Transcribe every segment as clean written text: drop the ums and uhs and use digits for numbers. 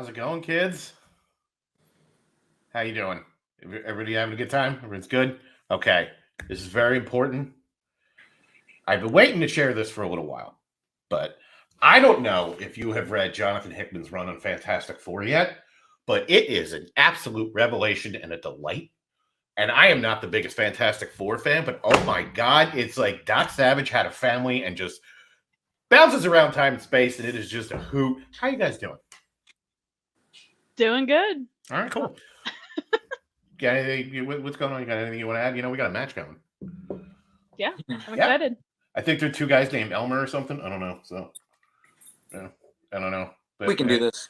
How's it going, kids? How you doing? Everybody having a good time? Everyone's good? Okay. This is very important. I've been waiting to share this for a little while, but I don't know if you have read Jonathan Hickman's run on Fantastic Four yet, but it is an absolute revelation and a delight. And I am not the biggest Fantastic Four fan, but oh my God, it's like Doc Savage had a family and just bounces around time and space, and it is just a hoot. How you guys doing? Doing good. All right, cool. Got anything? What's going on? You got anything you want to add? You know, we got a match going. Yeah, I'm excited. I think there are two guys named Elmer or something. I don't know. So, yeah, I don't know. But, we can do this.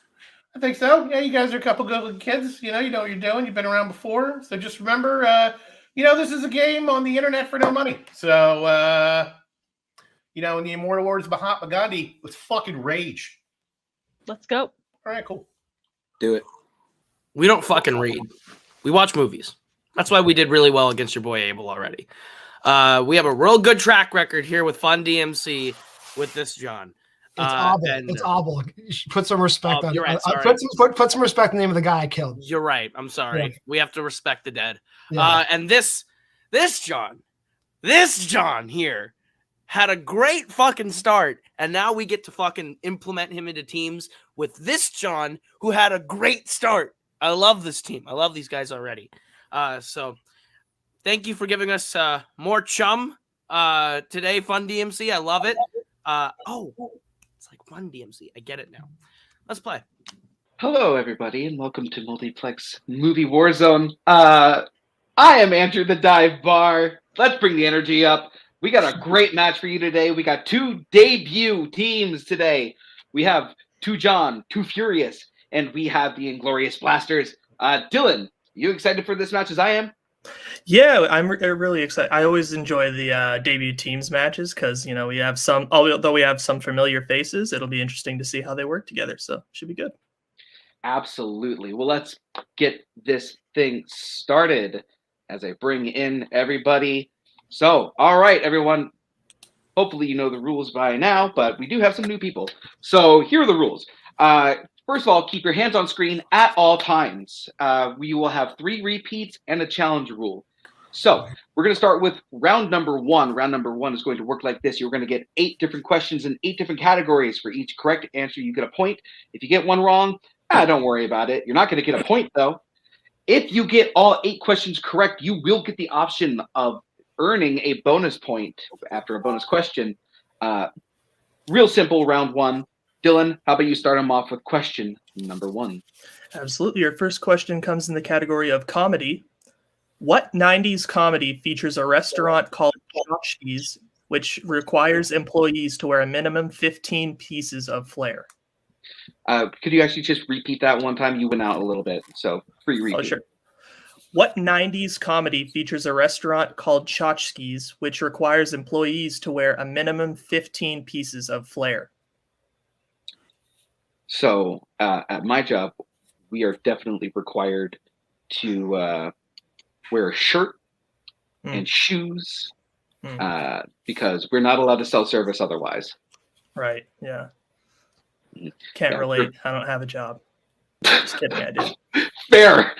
I think so. Yeah, you guys are a couple good kids. You know what you're doing. You've been around before. So just remember, this is a game on the internet for no money. So, in the immortal words of Mahatma Gandhi, let's fucking rage. Let's go. All right, cool. Do it. We don't fucking read. We watch movies. That's why we did really well against your boy Abel already. We have a real good track record here with Fun DMC with this John. It's Abel. It's Abel. You should put some respect on. You're right, put some respect on the name of the guy I killed. You're right. I'm sorry. Yeah. We have to respect the dead. Yeah. And this John here had a great fucking start, and now we get to fucking implement him into teams with this John who had a great start. I love this team. I love these guys already. So thank you for giving us more chum today, Fun DMC. I love it. It's like Fun DMC. I get it now. Let's play. Hello, everybody, and welcome to Multiplex Movie Warzone. I am Andrew the Dive Bar. Let's bring the energy up. We got a great match for you today. We got two debut teams today. We have two John, two Furious, and we have the Inglorious Blasters. Dylan, you excited for this match as I am? Yeah, I'm really excited. I always enjoy the debut teams matches because, we have some, although we have some familiar faces, it'll be interesting to see how they work together. So it should be good. Absolutely. Well, let's get this thing started as I bring in everybody. So, all right, everyone. Hopefully you know the rules by now, but we do have some new people. So here are the rules. First of all, keep your hands on screen at all times. We will have 3 repeats and a challenge rule. So we're going to start with round number 1. Round number 1 is going to work like this. You're going to get 8 different questions in 8 different categories. For each correct answer, you get a point. If you get one wrong, don't worry about it. You're not going to get a point, though. If you get all 8 questions correct, you will get the option of earning a bonus point after a bonus question. Real simple, round 1. Dylan, how about you start them off with question number 1? Absolutely. Your first question comes in the category of comedy. What 90s comedy features a restaurant called Twohig, which requires employees to wear a minimum 15 pieces of flair? Could you actually just repeat that one time? You went out a little bit, so free repeat. Oh, sure. What 90s comedy features a restaurant called Twohig, which requires employees to wear a minimum 15 pieces of flair? So at my job, we are definitely required to wear a shirt and shoes because we're not allowed to sell service otherwise. Right, yeah. Can't relate. I don't have a job. Just kidding, I do. Fair.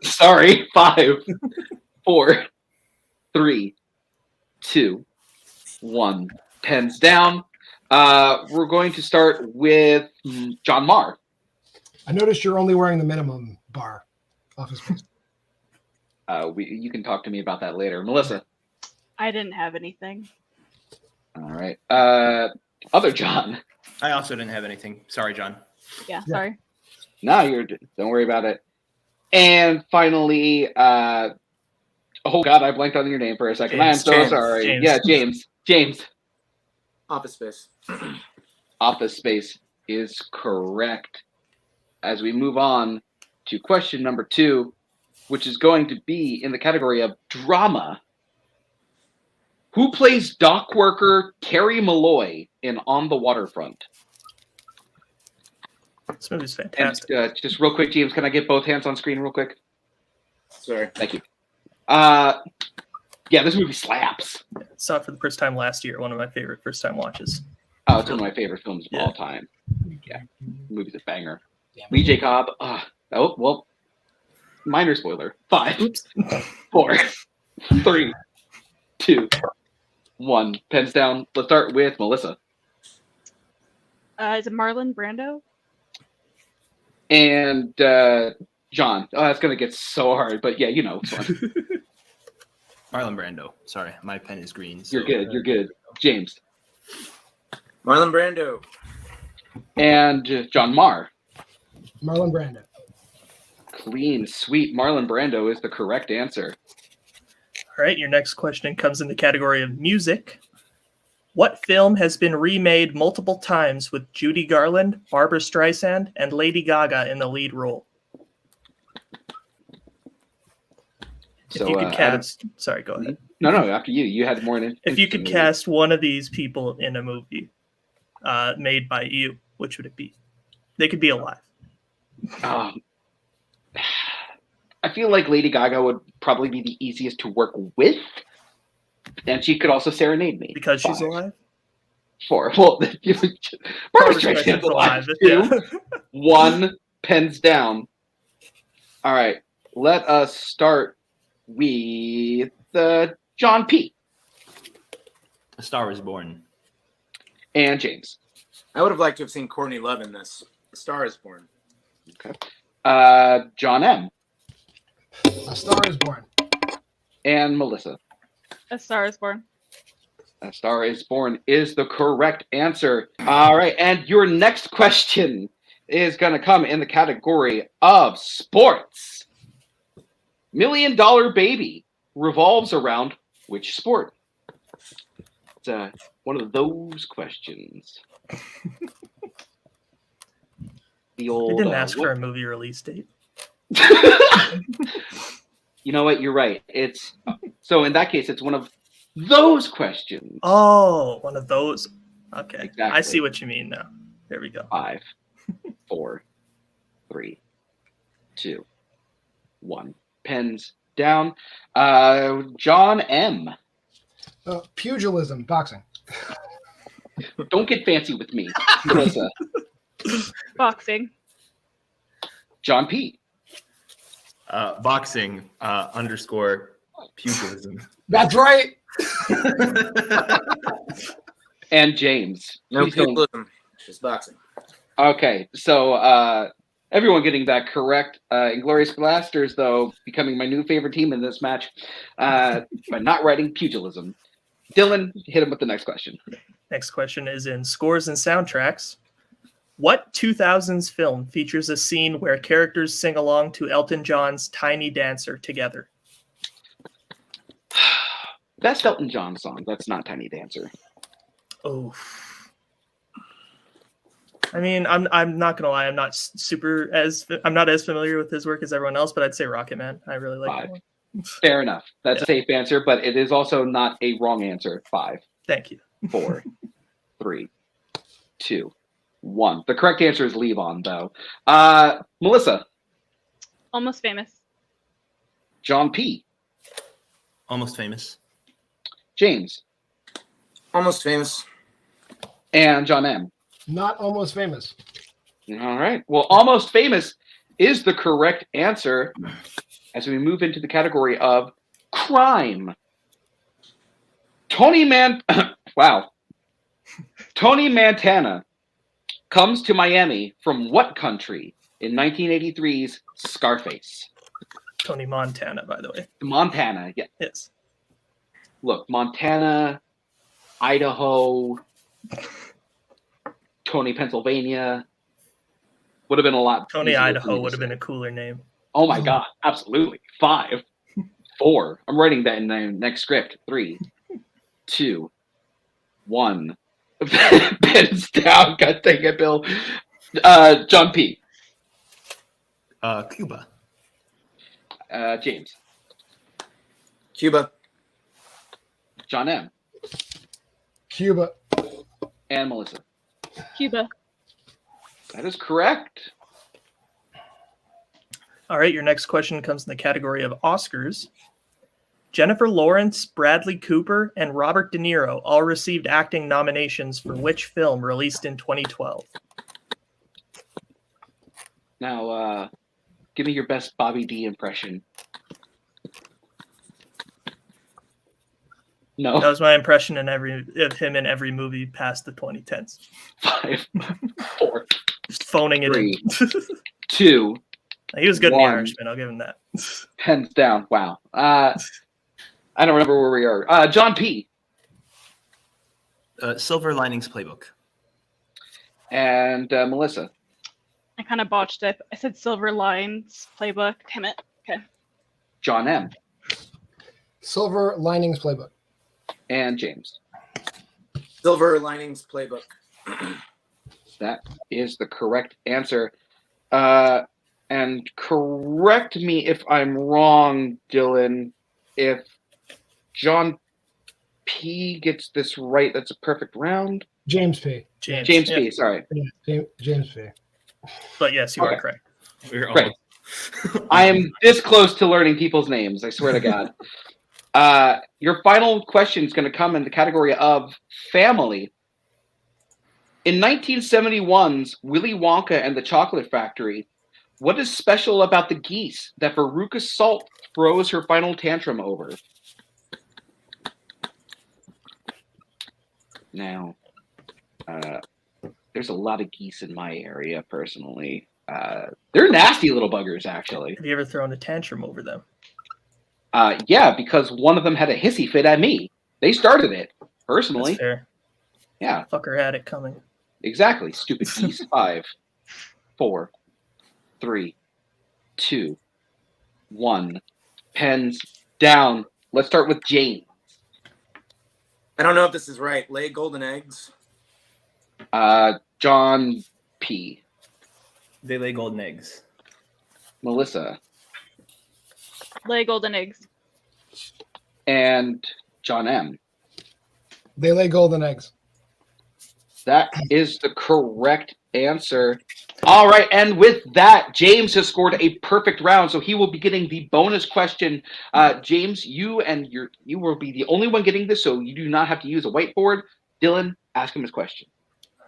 Sorry. 5, 4, 3, 2, 1. Pens down. We're going to start with John Marr. I noticed you're only wearing the minimum bar. Office space. You can talk to me about that later. Melissa. I didn't have anything. All right. Other John. I also didn't have anything. Sorry, John. Yeah, sorry. No, don't worry about it. And finally, oh God, I blanked on your name for a second. I am so sorry. James. Yeah, James. Office Space. Office Space is correct. As we move on to question number 2, which is going to be in the category of drama. Who plays dock worker Terry Malloy in On the Waterfront? This movie's fantastic. And just real quick, James, can I get both hands on screen real quick? Sorry. Thank you. Yeah, this movie slaps. Saw it for the first time last year. One of my favorite first-time watches. Oh, it's one of my favorite films of all time. Yeah, the movie's a banger. Lee J. Cobb. Oh, well, minor spoiler. 5, Oops. 4, 3, 2, 1. Pens down. Let's start with Melissa. Is it Marlon Brando? And John. Oh, that's going to get so hard. But yeah, it's fun. Marlon Brando. Sorry, my pen is green. You're good. You're good. James. Marlon Brando. And John Marr. Marlon Brando. Clean, sweet. Marlon Brando is the correct answer. All right, your next question comes in the category of music. What film has been remade multiple times with Judy Garland, Barbra Streisand, and Lady Gaga in the lead role? If you could cast, sorry, go ahead. No, after you. You had more. If you could cast one of these people in a movie made by you, which would it be? They could be alive. I feel like Lady Gaga would probably be the easiest to work with, and she could also serenade me because she's alive. 4. Well, Barbra Streisand's alive. 2, 1. Pens down. All right, let us start with John P. A Star Is Born. And James. I would have liked to have seen Courtney Love in this. A Star Is Born. Okay. John M. A Star Is Born. And Melissa. A Star Is Born. A Star Is Born is the correct answer. All right, and your next question is going to come in the category of sports. $1 Million Baby revolves around which sport? It's one of those questions. The old. They didn't ask for a movie release date. You know what? You're right. It's so in that case, it's one of those questions. Oh, one of those. Okay, Exactly. I see what you mean now. There we go. 5, 4, 3, 2, 1. Pens down. John M. Pugilism, boxing. Don't get fancy with me. Melissa. Boxing. John P. Boxing _ pugilism. That's right. And James. No Please don't- pugilism. Just boxing. Okay, so everyone getting that correct. Inglorious Blasters, though, becoming my new favorite team in this match by not writing pugilism. Dylan, hit him with the next question. Next question is in scores and soundtracks. What 2000s film features a scene where characters sing along to Elton John's Tiny Dancer together? Best Elton John song. That's not Tiny Dancer. Oh. I mean, I'm not gonna lie. I'm not as familiar with his work as everyone else, but I'd say Rocket Man. I really like that one. Fair enough. That's a safe answer, but it is also not a wrong answer. 5, Thank you. 4, 3, 2, 1. The correct answer is Leave On, though. Melissa. Almost Famous. John P. Almost Famous. James. Almost Famous. And John M. Not Almost Famous. All right. Well, Almost Famous is the correct answer as we move into the category of crime. Tony Montana comes to Miami from what country in 1983's Scarface? Tony Montana, by the way. Montana, yeah. Yes. Look, Montana, Idaho, Tony, Pennsylvania. Would have been a lot. Tony, easier for Idaho me would to have been say. a cooler name. Oh my God, absolutely. 5, 4. I'm writing that in the next script. 3, 2, 1. Pens down. God dang it, Bill. John P. Cuba. James. Cuba. John M. Cuba. And Melissa. Cuba. That is correct. All right, your next question comes in the category of Oscars. Jennifer Lawrence, Bradley Cooper, and Robert De Niro all received acting nominations for which film released in 2012? Now, give me your best Bobby D impression. No. That was my impression of him in every movie past the 2010s. 5, 4, Just phoning it 3, in. 2. He was good in The 1. Irishman. I'll give him that. Pens down. Wow. I don't remember where we are. John P. Silver Linings Playbook. And Melissa. I kind of botched it. I said Silver Lines Playbook. Damn it. Okay. John M. Silver Linings Playbook. And James. Silver Linings Playbook. That is the correct answer. And correct me if I'm wrong, Dylan. If John P gets this right, that's a perfect round. James P. James yeah. P. Sorry. Yeah, James P. But yes, you are Okay. correct. We're Great. I am this close to learning people's names. I swear to God. Your final question is going to come in the category of family. In 1971's Willy Wonka and the Chocolate Factory, what is special about the geese that Veruca Salt throws her final tantrum over? Now, there's a lot of geese in my area, personally. They're nasty little buggers, actually. Have you ever thrown a tantrum over them? Yeah, because one of them had a hissy fit at me. They started it, personally. That's fair. Yeah, Fucker had it coming. exactly. Stupid geese. 5, 4, 3, 2, 1. Pens down. Let's start with Jane. I don't know if this is right. Lay golden eggs. John P. They lay golden eggs. Melissa. Lay golden eggs. And John M. They lay golden eggs. That is the correct answer. All right, and with that, James has scored a perfect round, so he will be getting the bonus question. James, you will be the only one getting this, so you do not have to use a whiteboard. Dylan, ask him his question.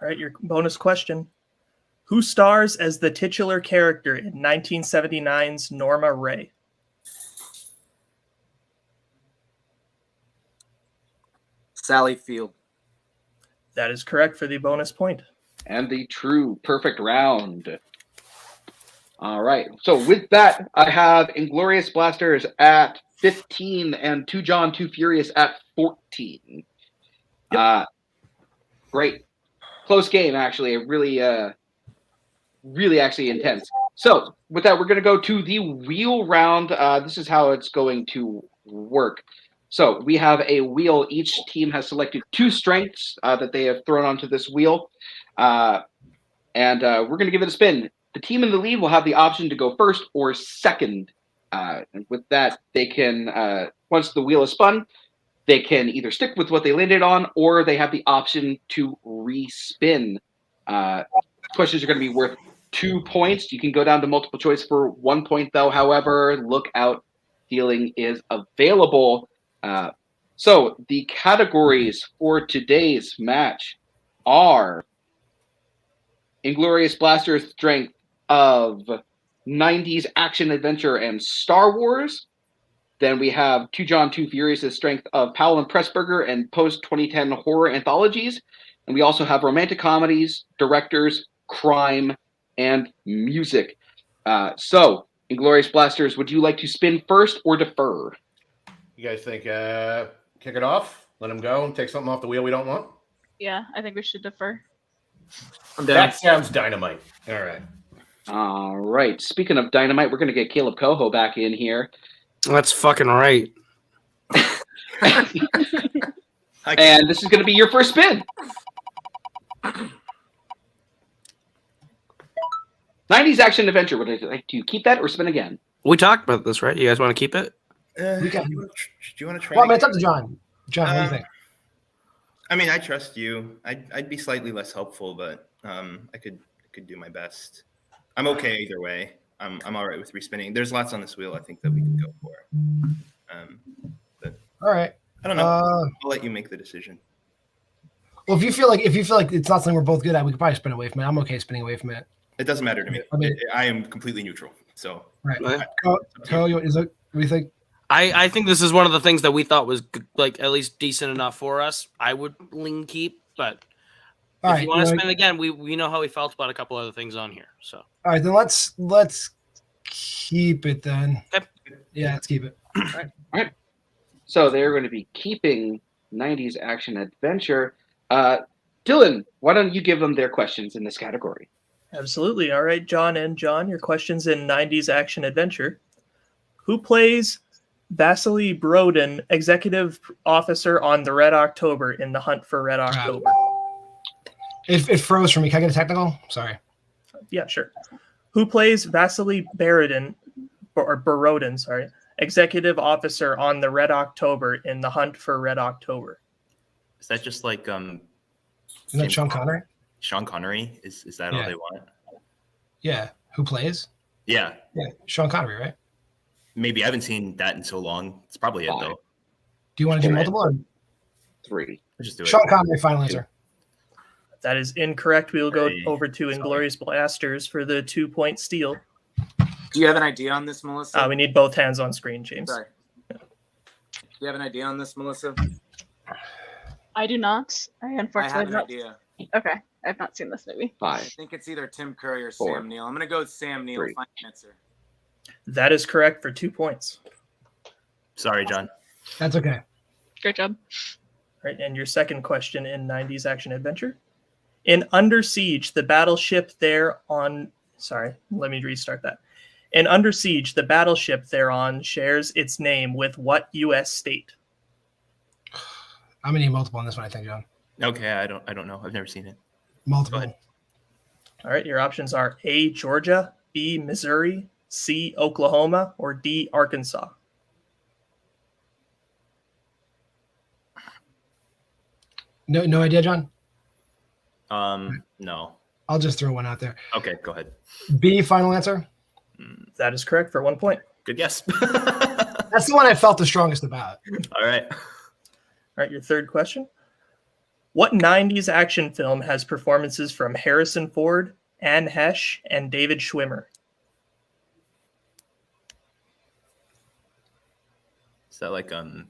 All right, your bonus question. Who stars as the titular character in 1979's Norma Ray? Sally Field. That is correct for the bonus point. And the true perfect round. All right. So with that, I have Inglorious Blasters at 15 and Two John, Two Furious at 14. Great. Close game, actually. Really actually intense. So with that, we're going to go to the wheel round. This is how it's going to work. So we have a wheel. Each team has selected 2 strengths that they have thrown onto this wheel. And we're going to give it a spin. The team in the lead will have the option to go first or second. And with that, they can, once the wheel is spun, they can either stick with what they landed on, or they have the option to respin. Questions are going to be worth 2 points. You can go down to multiple choice for 1 point, though. However, look out. Healing is available. So the categories for today's match are Inglorious Blasters strength of 90s action adventure and Star Wars. Then we have Two John, Two Furious' strength of Powell and Pressburger and post-2010 horror anthologies. And we also have romantic comedies, directors, crime, and music. So, Inglorious Blasters, would you like to spin first or defer? You guys think kick it off, let him go, and take something off the wheel we don't want? Yeah, I think we should defer. I'm down. That sounds dynamite. All right. All right. Speaking of dynamite, we're going to get Kaleb Koho back in here. That's fucking right. And this is going to be your first spin. 90s action adventure. Would you like to keep that or spin again? We talked about this, right? You guys want to keep it? We got- do you want to try? Well, I mean, it's up to John. John, what do you think? I mean, I trust you. I'd be slightly less helpful, but I could do my best. I'm okay either way. I'm all right with respinning. There's lots on this wheel I think that we could go for. But All right. I don't know. I'll let you make the decision. Well, if you feel like it's not something we're both good at, we could probably spin away from it. I'm okay spinning away from it. It doesn't matter to me. I mean- I am completely neutral. So Right. Yeah. Ko, is it? What do you think? I think this is one of the things that we thought was like at least decent enough for us. I would lean keep, but All if right. you want to wanna- spin again, we know how we felt about a couple other things on here. So All right, then let's keep it then. Okay. Yeah, let's keep it. So they're going to be keeping 90s action adventure. Dylan, why don't you give them their questions in this category? Absolutely. All right, John and John, your questions in 90s action adventure. Who plays Vasily BORODIN, executive officer on the Red October in the Hunt for Red October? It froze for me. Can I get a technical? Sorry. Yeah, sure. Who plays Vasily BORODIN, sorry, executive officer on the Red October in the Hunt for Red October? is that just like Isn't that Sean Connery? Sean Connery? Is that all Yeah. they want? Yeah. Who plays? Yeah. Yeah, Sean Connery, right? Maybe I haven't seen that in so long. It's probably it Five. though. Do you want to do Right. multiple or 3. Let's just do it. Sean Connery? Final answer. That is incorrect. We will go Hey, over to Inglorious Blasters for the 2-point steal. Do you have an idea on this, Melissa? We need both hands on screen, James. Sorry. Do you have an idea on this, Melissa? I do not. I I have unfortunately an not. idea. Okay, I've not seen this movie. 5. I think it's either Tim Curry or 4. Sam Neill. I'm going to go with Sam Neill. 3. Final answer. That is correct for 2 points. Sorry, John. That's okay. Great job. Right, and your second question in 90s action adventure. In Under Siege, the battleship there on... Sorry, let me restart that. In Under Siege, the battleship thereon shares its name with what U.S. state? I'm gonna need multiple on this one, I think, John. Okay, I don't know. I've never seen it. Multiple. Go ahead. All right, your options are A, Georgia, B, Missouri, C, Oklahoma, or D, Arkansas. No idea, John. No. I'll just throw one out there. Okay, go ahead. B, final answer. That is correct for 1 point. Good guess. That's the one I felt the strongest about. All right. All right, your third question. What 90s action film has performances from Harrison Ford, Anne Hesh, and David Schwimmer? Is that like Air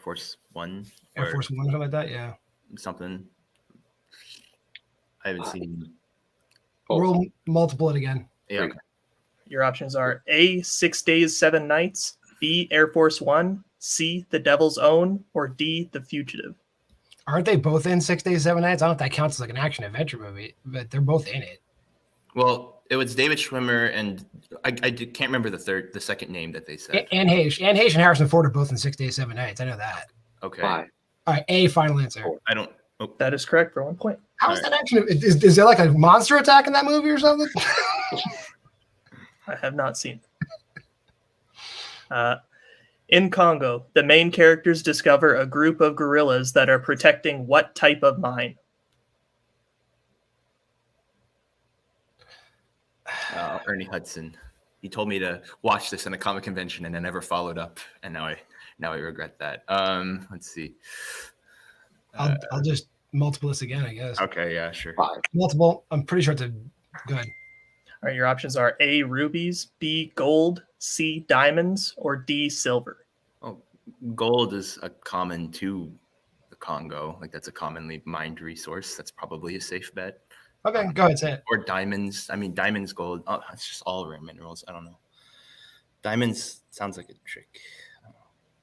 Force One? Air or Force One or something like that. Yeah. something? I haven't seen. We'll multiple it again. Yeah. Great. Your options are A, 6 Days, 7 Nights, B, Air Force One, C, The Devil's Own, or D, The Fugitive. Aren't they both in 6 Days, 7 Nights? I don't know if that counts as like an action adventure movie, but they're both in it. Well, it was David Schwimmer, and can't remember the second name that they said. Anne Heche and Harrison Ford are both in 6 Days, 7 Nights. I know that. Okay. 5. All right, A, final answer. I don't. Oh, That is correct for 1 point. How is that action? Is there like a monster attack in that movie or something? I have not seen. In Congo, the main characters discover a group of guerrillas that are protecting what type of mine? Ernie Hudson. He told me to watch this in a comic convention, and I never followed up, and now I regret that. Let's see. I'll just multiple this again, I guess. Okay, yeah, sure. 5. Multiple. I'm pretty sure it's a good. All right, your options are A, rubies, B, gold, C, diamonds, or D, silver. Gold is a common to the Congo. Like that's a commonly mined resource. That's probably a safe bet. Okay, go ahead, say it. Or diamonds. I mean, diamonds, gold. Oh, it's just all rare minerals. I don't know. Diamonds sounds like a trick. I don't know.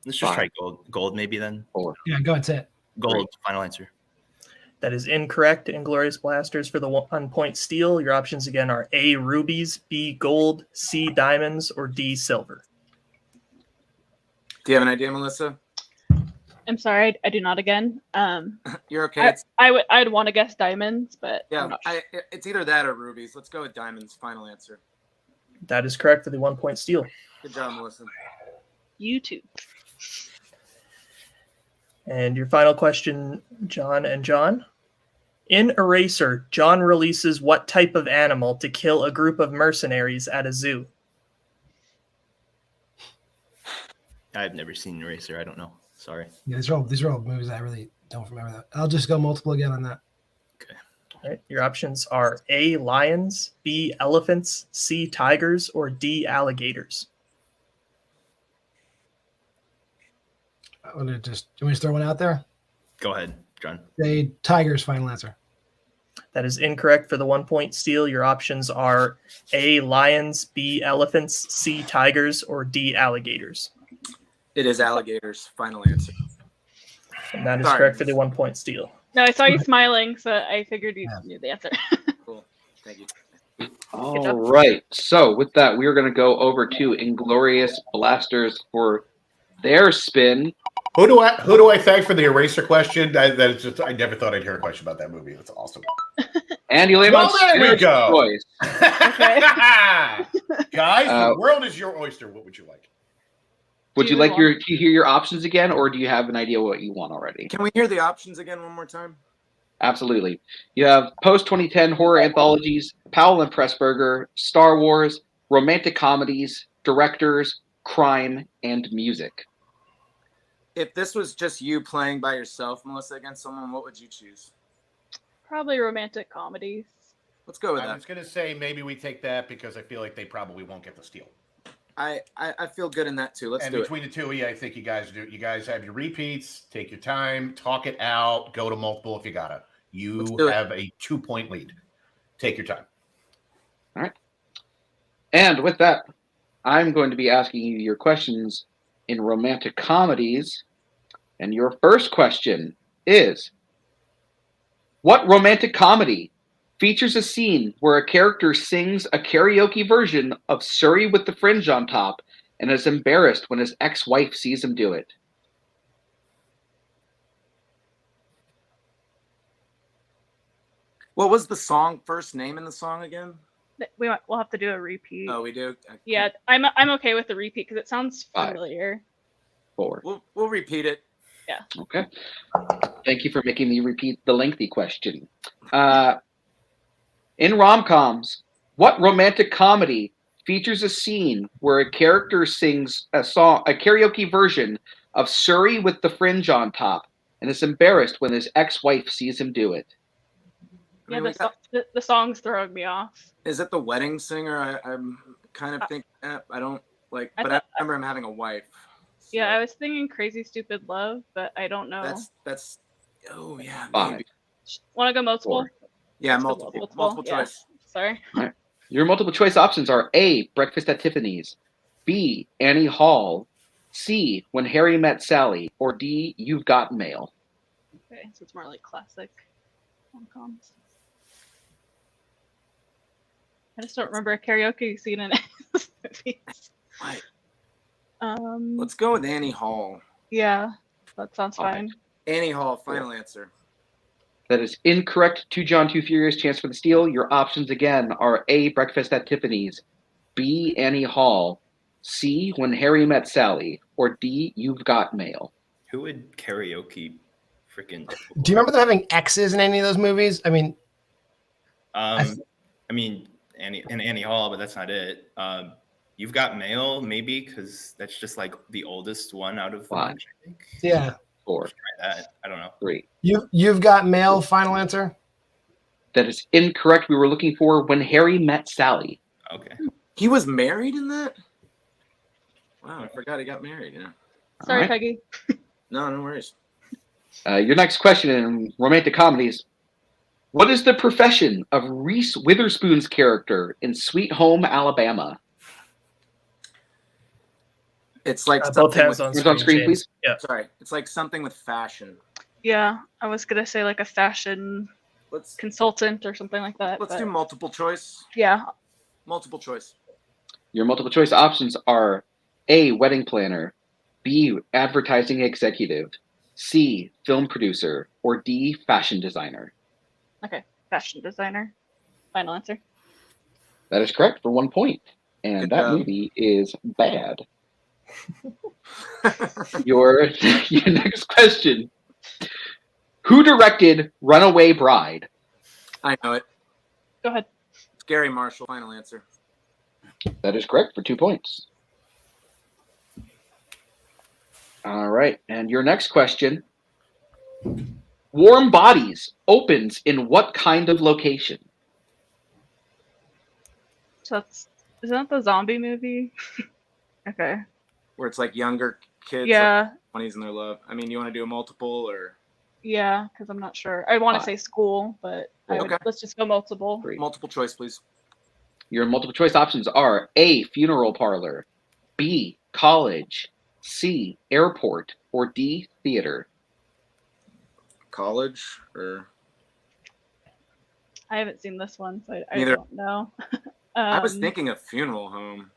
Let's just try gold. Gold maybe then. 4. Yeah, go ahead, say it. Gold. Final answer. That is incorrect. Inglorious Blasters for the 1 point steal. Your options again are A, rubies, B, gold, C, diamonds, or D, silver. Do you have an idea, Melissa? I'm sorry, I do not again. You're okay. I'd want to guess diamonds, but I'm Yeah, not sure. it's either that or rubies. Let's go with diamonds. Final answer. That is correct for the 1 point steal. Good job, Melissa. You too. And your final question, John and John. In Eraser, John releases what type of animal to kill a group of mercenaries at a zoo? I've never seen Eraser. I don't know. Sorry. Yeah, these are all movies I really don't remember that. I'll just go multiple again on that. All right, your options are A, lions, B, elephants, C, tigers, or D, alligators. I want to just, do you want me to throw one out there? Go ahead, John. Say Tigers, final answer. That is incorrect for the 1 point steal. Your options are A, lions, B, elephants, C, tigers, or D, alligators. It is alligators. Final answer. And that is Sorry. correct for the 1 point steal. No, I saw you smiling, so I figured you knew the answer. Cool. Thank you. All right. So with that, we are going to go over to Inglorious Blasters for their spin. Who do I thank for the eraser question? I never thought I'd hear a question about that movie. That's awesome. And you Well, there we go. choice. Okay. Guys, the world is your oyster. What would you like? Would Do you you like want- to hear your options again, or do you have an idea what you want already? Can we hear the options again one more time? Absolutely. You have post-2010 horror anthologies, Powell and Pressburger, Star Wars, romantic comedies, directors, crime, and music. If this was just you playing by yourself, Melissa, against someone, what would you choose? Probably romantic comedies. Let's go with I that. was going to say maybe we take that because I feel like they probably won't get the steal. I feel good in that too. Let's And do it. between the two of you, I think you guys do. You guys have your repeats. Take your time. Talk it out. Go to multiple if you gotta. You Let's do it. have a 2-point lead. Take your time. All right. And with that, I'm going to be asking you your questions in romantic comedies. And your first question is, what romantic comedy features a scene where a character sings a karaoke version of Surrey with the Fringe on Top and is embarrassed when his ex-wife sees him do it? What was the song first name in the song again? We'll have to do a repeat. Oh, we do. Okay. Yeah, I'm okay with the repeat because it sounds 5, familiar. 4. We'll repeat it. Okay. Thank you for making me repeat the lengthy question. In rom-coms, what romantic comedy features a scene where a character sings a karaoke version of Surrey with the Fringe on Top and is embarrassed when his ex-wife sees him do it? I Yeah, mean, the song's throwing me off. is it the wedding singer? I'm kind of thinking. I don't like, I but thought- I remember him having a wife. So Yeah, I was thinking Crazy Stupid Love, but I don't know. that's. Oh yeah. 5. Maybe. Want to go multiple? 4. Yeah, Let's go multiple yeah. choice. Sorry. Your multiple choice options are A, Breakfast at Tiffany's, B, Annie Hall, C, When Harry Met Sally, or D, You've Got Mail. Okay, so it's more like classic rom-coms. I just don't remember a karaoke scene in those movies. Right. Let's. Let's go with Annie Hall. Yeah, that sounds All right. fine. Annie Hall. Final answer. That is incorrect. 2 John, 2 Furious, chance for the steal. Your options again are A, Breakfast at Tiffany's, B, Annie Hall, C, When Harry Met Sally, or D, You've Got Mail. Who would karaoke freaking? Do you remember them having X's in any of those movies? I mean, I mean, Annie Hall, but that's not it. You've Got Mail, maybe, because that's just like the oldest one out of the 5, bunch, I think. yeah. 4, Try that. I don't know. 3. You've got mail, final answer? That is incorrect. We were looking for When Harry Met Sally. Okay. He was married in that. Wow, I forgot he got married. Yeah. Sorry, All right. Peggy. No worries. Your next question in romantic comedies. What is the profession of Reese Witherspoon's character in Sweet Home Alabama? It's like Both something hands with, on Hands on screen, James. please. Yeah. sorry. It's like something with fashion. Yeah, I was gonna say like a fashion Let's consultant or something like that. let's but do multiple choice. yeah. Multiple choice. Your multiple choice options are A, wedding planner, B, advertising executive, C, film producer, or D, fashion designer. Okay, fashion designer. Final answer. That is correct for 1 point. And Good that job. movie is bad. Your next question. Who directed Runaway Bride? I know it. Go ahead. It's Gary Marshall. Final answer. That is correct for 2 points. All right. And your next question. Warm Bodies opens in what kind of location? So isn't that the zombie movie? Okay. Where it's like younger kids, Yeah. like 20s in their love. I mean, you want to do a multiple or Yeah, because I'm not sure. I want to Five. say school, but Okay. let's just go multiple. 3. multiple choice, please? Your multiple choice options are A, funeral parlor, B, college, C, airport, or D, theater. College or I haven't seen this one, so I Neither. don't know. I was thinking of funeral home.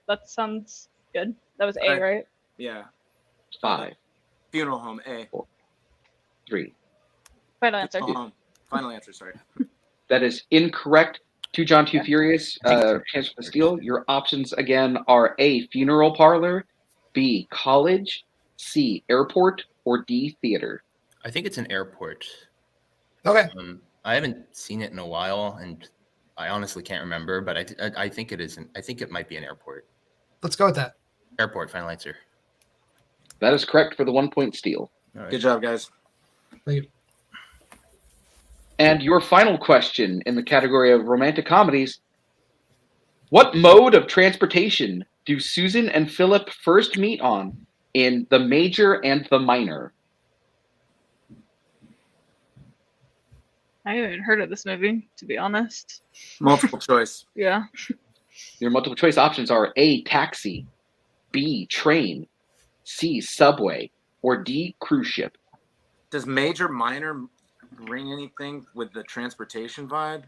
That sounds good. That was A, Alright. right? Yeah, 5, funeral home. A. 3. Final answer. Funeral home. Final answer. Sorry. That is incorrect. Two John, Two Furious, chance for the steal. Your options again are A, funeral parlor, B, college, C, airport, or D, theater. I think it's an airport. Okay. I haven't seen it in a while, and I honestly can't remember. But I think it isn't. I think it might be an airport. Let's go with that. Airport. Final answer. That is correct for the 1 point steal. All right. Good job, guys. Thank you. And your final question in the category of romantic comedies. What mode of transportation do Susan and Philip first meet on in The Major and the Minor? I haven't even heard of this movie, to be honest. Multiple choice. Yeah. Your multiple choice options are A, taxi, B, train, C, subway, or D, cruise ship. Does major minor ring anything with the transportation vibe?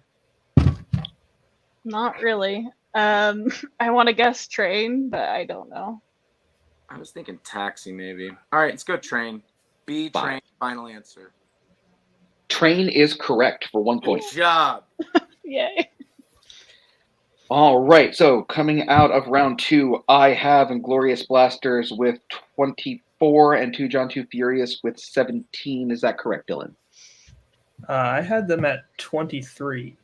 Not really. I want to guess train, but I don't know. I was thinking taxi, maybe. All right, let's go train. B, Fine. train. Final answer. Train is correct for 1 Good point. job. Yay. All right, so coming out of round 2, I have Inglorious Blasters with 24 and Two John, Two Furious with 17. Is that correct, Dylan? I had them at 23.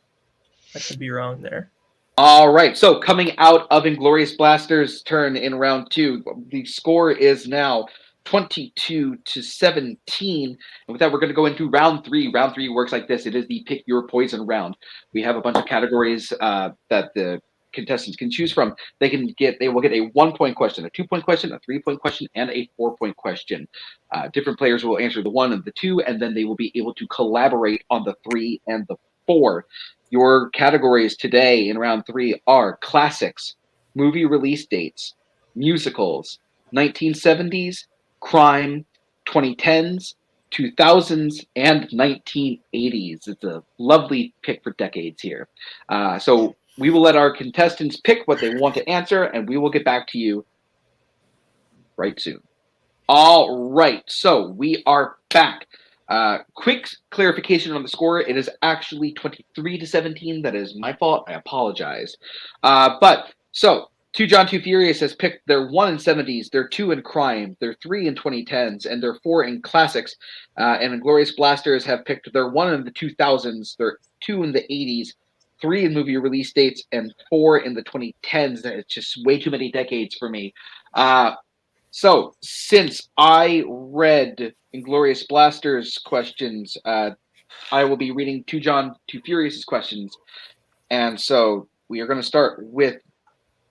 I could be wrong there. All right, so coming out of Inglorious Blasters' turn in round 2, the score is now 22 to 17. And with that, we're going to go into round 3. Round 3 works like this. It is the pick your poison round. We have a bunch of categories that the contestants can choose from. They will get a 1 point question, a 2 point question, a 3 point question, and a 4 point question. Different players will answer the 1 and the 2, and then they will be able to collaborate on the 3 and the 4. Your categories today in round 3 are classics, movie release dates, musicals, 1970s, crime, 2010s, 2000s, and 1980s. It's a lovely pick for decades here. So we will let our contestants pick what they want to answer, and we will get back to you right soon. All right, so we are back. Quick clarification on the score. It is actually 23 to 17. That is my fault. I apologize. So Two John, Two Furious has picked their 1 in 70s, their 2 in crime, their 3 in 2010s, and their 4 in classics. And Inglorious Blasters have picked their 1 in the 2000s, their 2 in the 80s, 3 in movie release dates, and 4 in the 2010s. It's just way too many decades for me. So since I read Inglorious Blasters questions, I will be reading Two John, Two Furious questions. And so we are going to start with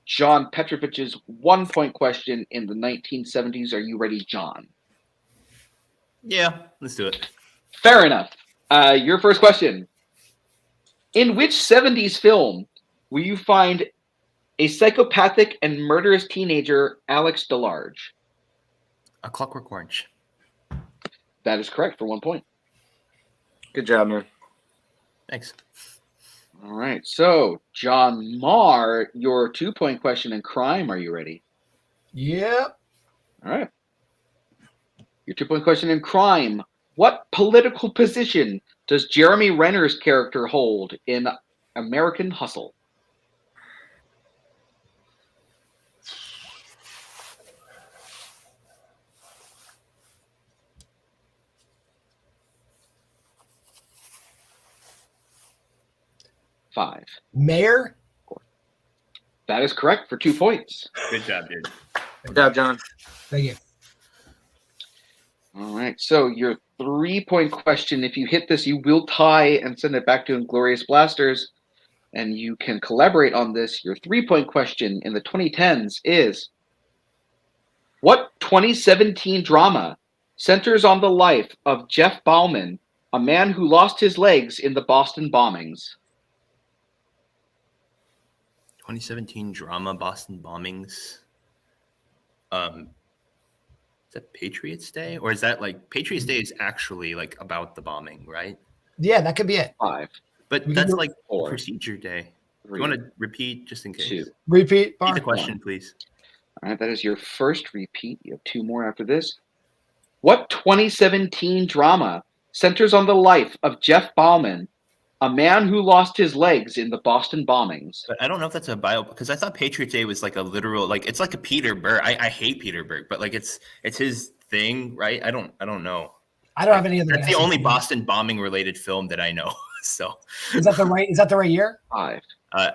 John Petrovich's 1 point question in the 1970s. Are you ready, John? Yeah, let's do it. Fair enough. Your first question. In which 70s film will you find a psychopathic and murderous teenager, Alex DeLarge? A Clockwork Orange. That is correct for 1 point. Good job, man. Thanks. All right. So, John Marr, your 2 point question in crime. Are you ready? Yep. All right. Your 2 point question in crime. What political position does Jeremy Renner's character hold in American Hustle? Five. Mayor? That is correct for 2 points. Good job, dude. Good job, John. Thank you. All right. So your 3-point question. If you hit this, you will tie and send it back to Inglorious Blasters. And you can collaborate on this. Your 3-point question in the 2010s is, what 2017 drama centers on the life of Jeff Bauman, a man who lost his legs in the Boston bombings? 2017 drama, Boston bombings. Is that Patriots Day? Or is that like Patriots Day is actually like about the bombing, right? Yeah, that could be it. 5. But We can that's do like 4. procedure day. 3, You want to repeat just in case? 2. Repeat. Repeat the Bar. question, please. All right, that is your first repeat. You have 2 more after this. What 2017 drama centers on the life of Jeff Bauman, a man who lost his legs in the Boston bombings? But I don't know if that's a bio because I thought Patriot Day was like a literal, like it's like a Peter Berg. I hate Peter Berg, but like it's his thing, right? I don't know. I don't have any other. That's the guesses. only Boston bombing related film that I know. So Is that the right year? 5,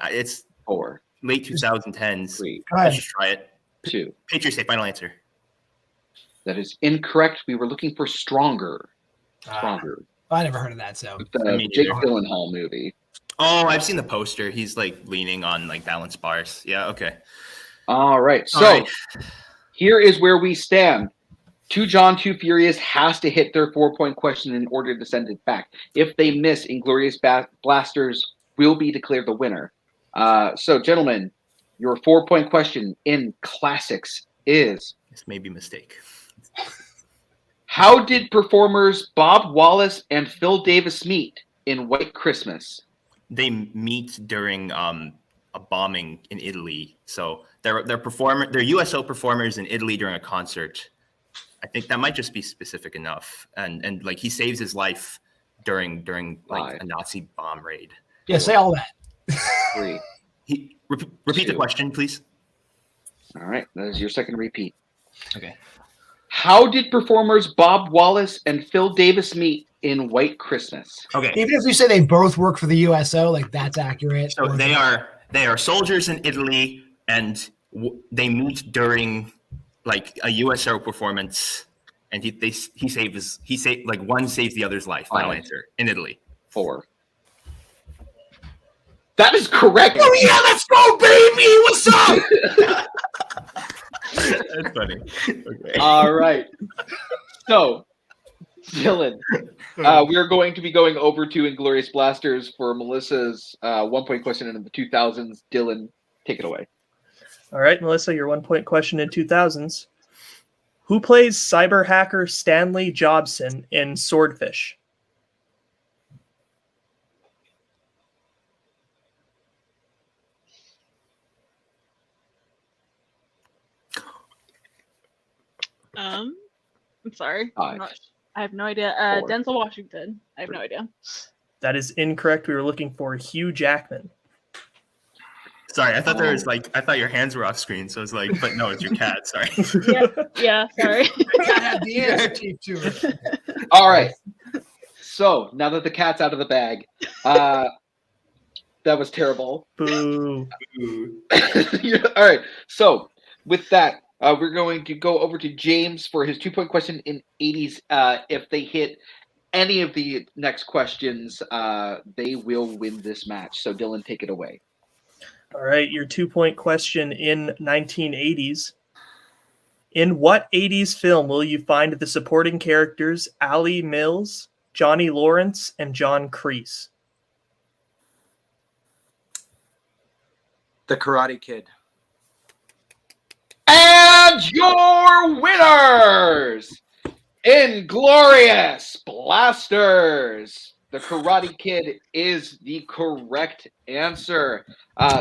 it's 4, late 2010s. 3, Go ahead. Let's just try it. 2. Patriots Day, final answer. That is incorrect. We were looking for Stronger. Stronger. I never heard of that. So The I mean, Jake neither. Gyllenhaal movie. Oh, I've seen the poster. He's like leaning on like balance bars. Yeah, okay. All right. So All right. here is where we stand. Two John, Two Furious has to hit their 4-point question in order to send it back. If they miss, Inglorious Blasters will be declared the winner. So, gentlemen, your 4-point question in classics is, This may be a mistake. how did performers Bob Wallace and Phil Davis meet in White Christmas? They meet during a bombing in Italy. So they're USO performers in Italy during a concert. I think that might just be specific enough. And like he saves his life during like a Nazi bomb raid. yeah, say all that. 3. Repeat the 2. question, please. All right. That is your second repeat. Okay. How did performers Bob Wallace and Phil Davis meet in White Christmas? Okay. Even if you say they both work for the USO, like that's accurate. So they are soldiers in Italy, and they meet during like a USO performance, and he saved like one saves the other's life. Final answer in Italy. 4. That is correct. Oh yeah, let's go, baby! What's up? That's funny. Okay. All right. So, Dylan, we are going to be going over to Inglorious Blasters for Melissa's 1-point question in the 2000s. Dylan, take it away. All right, Melissa, your 1-point question in 2000s. Who plays cyber hacker Stanley Jobson in Swordfish? I'm sorry. 5. I have no idea. 4. Denzel Washington. I have no idea. That is incorrect. We were looking for Hugh Jackman. Sorry, I thought your hands were off screen, so I was like, but no, it's your cat. Sorry. Yeah, sorry. I had the answer chief to it. All right. So, now that the cat's out of the bag, that was terrible. Boo. All right. So, with that, we're going to go over to James for his 2-point question in 80s. If they hit any of the next questions, they will win this match. So, Dylan, take it away. All right, your 2-point question in 1980s. In what 80s film will you find the supporting characters Ali Mills, Johnny Lawrence, and John Kreese? The Karate Kid. And your winners, Inglorious Blasters. The Karate Kid is the correct answer.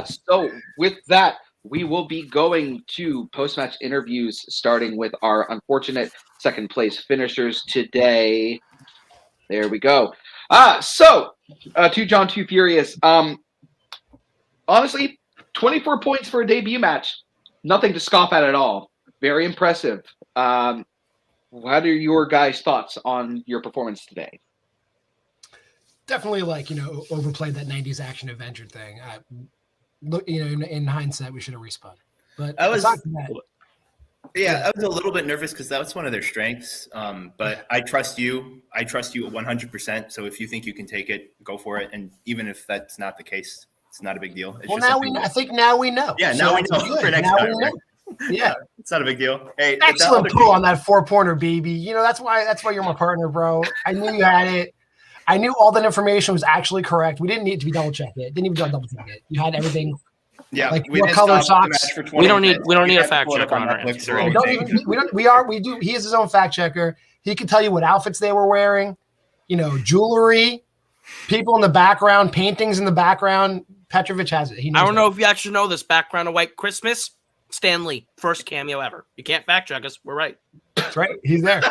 So with that, we will be going to post-match interviews, starting with our unfortunate second place finishers today. There we go. So Two John, Two Furious. Honestly, 24 points for a debut match. Nothing to scoff at all. Very impressive. What are your guys' thoughts on your performance today? Definitely, overplayed that 90s action adventure thing. Look, in hindsight, we should have respun. But I was aside from that, Yeah, I was a little bit nervous because that's one of their strengths. But I trust you. I trust you 100%. So if you think you can take it, go for it. And even if that's not the case, it's not a big deal. It's Well, just now something I think now we know. Yeah, So now we that's know good. for next Now time. we know. Right? Yeah. It's not a big deal. Hey, Excellent pull on that 4-pointer, baby. You know, that's why you're my partner, bro. I knew you had it. I knew all that information was actually correct. We didn't need to be double check it. Didn't even double check it. You had everything. Yeah, Like we what didn't color stop the socks? match for 20 We don't need minutes. a fact pull it checker up on our Netflix answer. or We anything. we do. He is his own fact checker. He can tell you what outfits they were wearing, you know, jewelry, people in the background, paintings in the background. Petrovic has it. He knows I don't that. know if you actually know this background of White Christmas. Stan Lee, first cameo ever. You can't fact check us. We're right. That's right. He's there.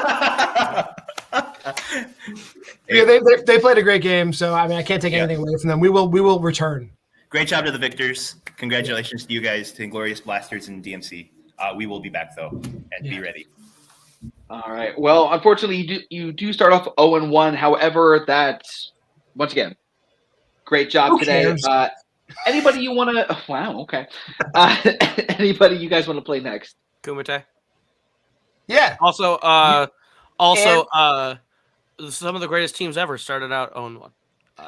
Yeah, they played a great game. So I mean, I can't take anything away from them. We will return. Great job to the victors. Congratulations to you guys, to Inglorious Blasters and DMC. We will be back though, and be ready. All right. Well, unfortunately, you do start off 0-1. However, that's once again, great job Who today. cares? Anybody you want to? Wow. Okay. Anybody you guys want to play next? Kumite. Yeah. Also, some of the greatest teams ever started out 0-1.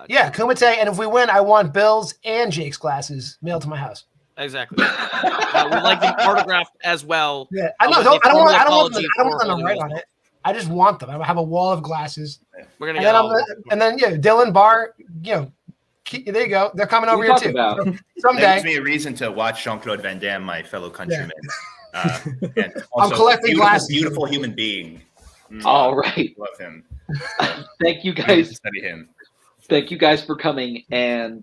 Yeah, Kumite, and if we win, I want Bill's and Jake's glasses mailed to my house. Exactly. We'd like them autographed as well. Yeah, I know. with I don't want apology them for to holding write those. on it. I just want them. I have a wall of glasses. We're gonna And get then, all. and then yeah, Dylan Barr, you know, there you go. They're coming over here too. About? That Someday. gives me a reason to watch Jean-Claude Van Damme, my fellow countryman. And I'm also collecting beautiful, glasses. beautiful human being. All right. Love him. Thank you Need to guys. study him. Thank you guys for coming and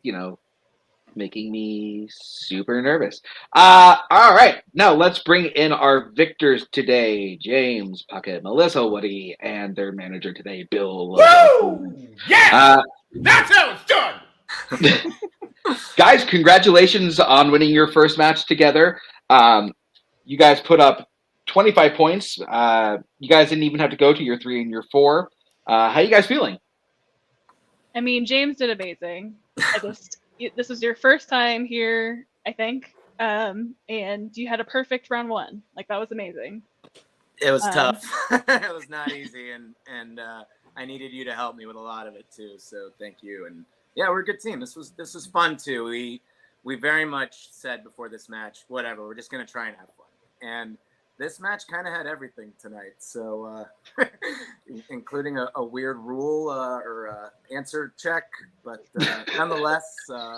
making me super nervous. All right. Now let's bring in our victors today: James, Puckett, Melissa, Woody, and their manager today, Bill. Woo! Yes! That's how it's done! Guys, congratulations on winning your first match together. You guys put up 25 points. You guys didn't even have to go to your 3 and your 4. How you guys feeling? I mean, James did amazing. This was your first time here, I think, and you had a perfect round 1. Like, that was amazing. It was tough. It was not easy, and I needed you to help me with a lot of it too. So thank you. And yeah, we're a good team. This was fun too. We very much said before this match, whatever, we're just gonna try and have fun. And this match kind of had everything tonight. So including a weird rule or answer check, but nonetheless.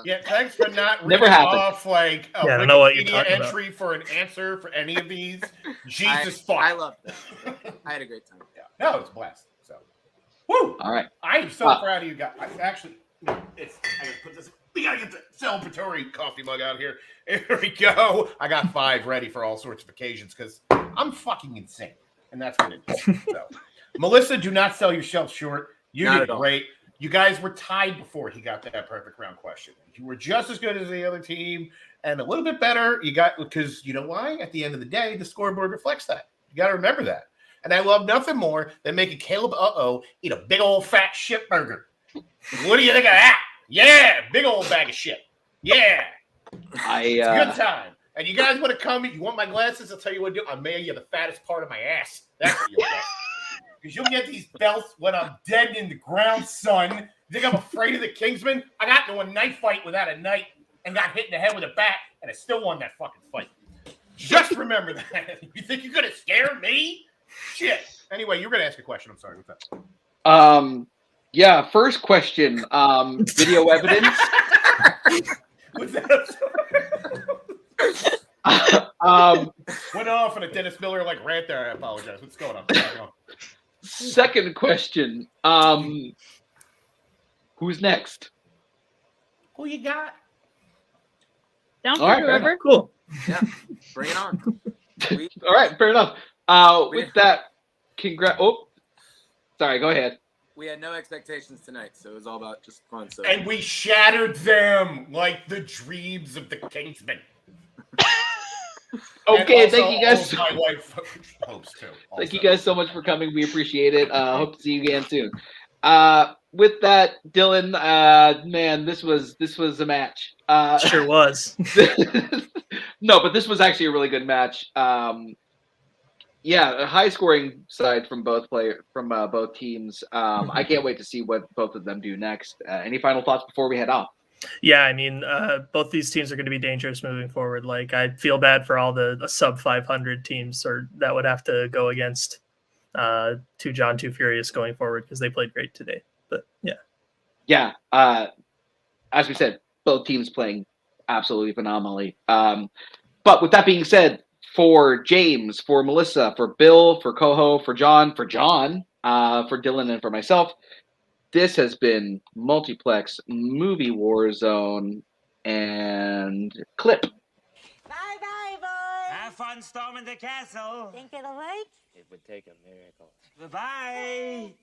Yeah, thanks for not Never reading happened. off like a Yeah, I don't know what you're Wikipedia talking about. entry for an answer for any of these. Jesus I fuck. loved that. I had a great time. Yeah. No, it's a blast. So, woo! All right. I am so proud of you guys. I gotta put this. We gotta get the celebratory coffee mug out here. Here we go. I got 5 ready for all sorts of occasions because I'm fucking insane, and that's what it is. So, Melissa, do not sell yourself short. You Not did at all. great. You guys were tied before he got that perfect round question. You were just as good as the other team and a little bit better. You got, because you know why? At the end of the day, the scoreboard reflects that. You got to remember that. And I love nothing more than making Kaleb eat a big old fat shit burger. What do you think of that? Yeah, big old bag of shit. Yeah, it's a good time. And you guys want to come? You want my glasses? I'll tell you what to do. I'll mail you the fattest part of my ass. That's what you'll get. Because you'll get these belts when I'm dead in the ground, son. You think I'm afraid of the Kingsman? I got into a knife fight without a knife and got hit in the head with a bat, and I still won that fucking fight. Just remember that. You think you're going to scare me? Shit. Anyway, you were going to ask a question. I'm sorry. What's that? Yeah, first question. Video evidence. What's that? Went off on a Dennis Miller like rant there. I apologize. What's going on? Second question. Who's next? Who you got? Down for All right, whoever. Cool. Yeah, bring it on. All right, fair enough. With that, Oh, sorry. Go ahead. We had no expectations tonight, so it was all about just fun. So And we shattered them like the dreams of the Kingsman. Okay, And thank also you guys. all of my wife hopes too. Thank you guys so much for coming. We appreciate it. Hope to see you again soon. With that, Dylan, man, this was a match. Sure was. No, but this was actually a really good match. Yeah, a high scoring side from both teams. I can't wait to see what both of them do next. Any final thoughts before we head off? Yeah, I mean, both these teams are going to be dangerous moving forward. Like, I feel bad for all the sub 500 teams that would have to go against Two John, Too Furious going forward because they played great today. But yeah. Yeah, as we said, both teams playing absolutely phenomenally. But with that being said, for James, for Melissa, for Bill, for Koho, for John, for Dylan, and for myself, this has been Multiplex Movie Warzone and Clip. Bye-bye, boys. Have fun storming the castle. Think it'll work? It would take a miracle. Bye-bye.